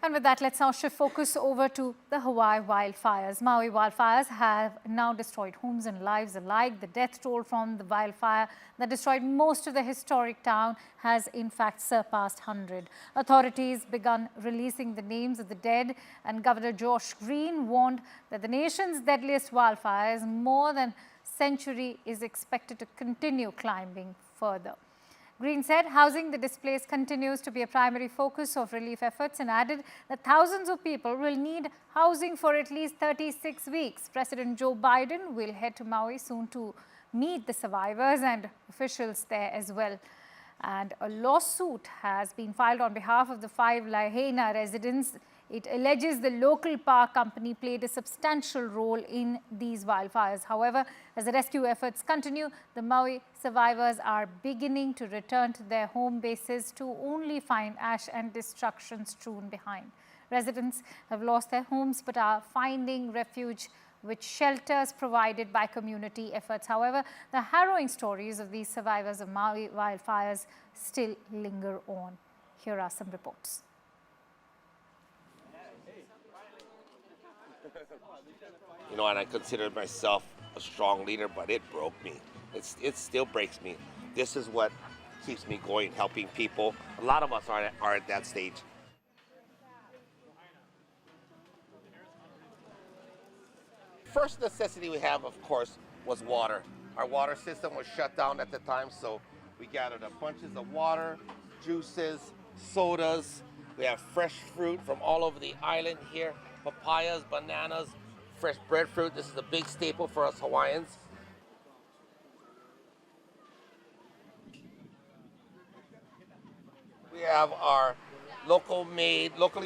And with that, let's now shift focus over to the Hawaii wildfires. Maui wildfires have now destroyed homes and lives alike. The death toll from the wildfire that destroyed most of the historic town has in fact surpassed 100. Authorities begun releasing the names of the dead, and Governor Josh Green warned that the nation's deadliest wildfires more than a century is expected to continue climbing further. Green said housing the displaced continues to be a primary focus of relief efforts and added that thousands of people will need housing for at least 36 weeks. President Joe Biden will head to Maui soon to meet the survivors and officials there as well. And a lawsuit has been filed on behalf of the 5 Lahaina residents. It alleges the local power company played a substantial role in these wildfires. However, as the rescue efforts continue, the Maui survivors are beginning to return to their home bases to only find ash and destruction strewn behind. Residents have lost their homes but are finding refuge with shelters provided by community efforts. However, the harrowing stories of these survivors of Maui wildfires still linger on. Here are some reports. You know, and I considered myself a strong leader, but it broke me. It still breaks me. This is what keeps me going, helping people. A lot of us are at that stage. First necessity we have, of course, was water. Our water system was shut down at the time, so we gathered up bunches of water, juices, sodas. We have fresh fruit from all over the island here, papayas, bananas, fresh breadfruit. This is a big staple for us Hawaiians. We have our locally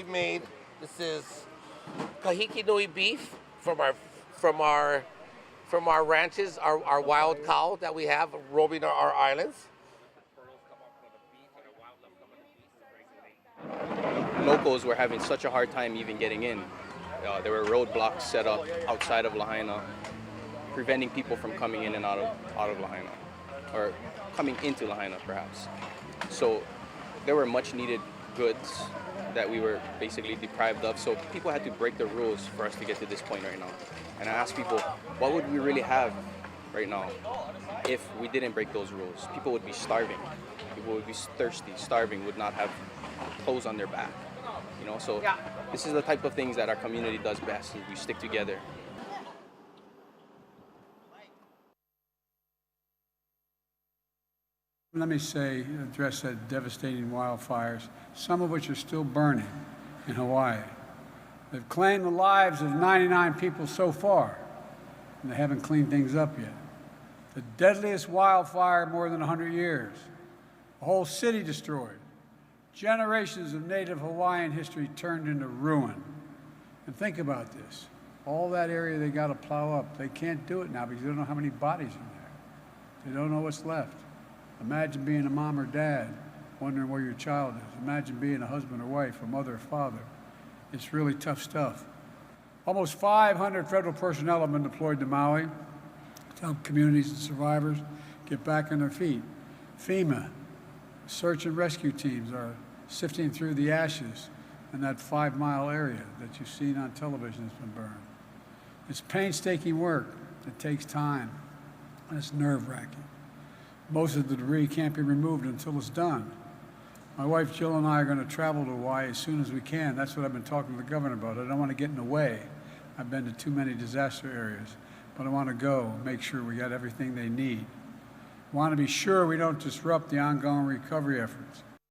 made. This is kahiki nui beef from our ranches, our wild cow that we have roaming our islands. Locals were having such a hard time even getting in. There were roadblocks set up outside of Lahaina, preventing people from coming in and out of Lahaina, or coming into Lahaina perhaps. So there were much needed goods that we were basically deprived of. So people had to break the rules for us to get to this point right now. And I asked people, what would we really have right now if we didn't break those rules? People would be starving. People would be thirsty, starving, would not have clothes on their back. You know, so this is the type of things that our community does best, is we stick together. Let me address that devastating wildfires, some of which are still burning in Hawaii. They've claimed the lives of 99 people so far, and they haven't cleaned things up yet. The deadliest wildfire in more than 100 years. A whole city destroyed. Generations of native Hawaiian history turned into ruin. And think about this. All that area they got to plow up, they can't do it now because they don't know how many bodies are there. They don't know what's left. Imagine being a mom or dad, wondering where your child is. Imagine being a husband or wife, a mother or father. It's really tough stuff. Almost 500 federal personnel have been deployed to Maui to help communities and survivors get back on their feet. FEMA, search and rescue teams are sifting through the ashes in that 5-mile area that you've seen on television that's been burned. It's painstaking work. It takes time, and it's nerve-wracking. Most of the debris can't be removed until it's done. My wife Jill and I are going to travel to Hawaii as soon as we can. That's what I've been talking to the governor about. I don't want to get in the way. I've been to too many disaster areas, but I want to go, make sure we got everything they need. I want to be sure we don't disrupt the ongoing recovery efforts.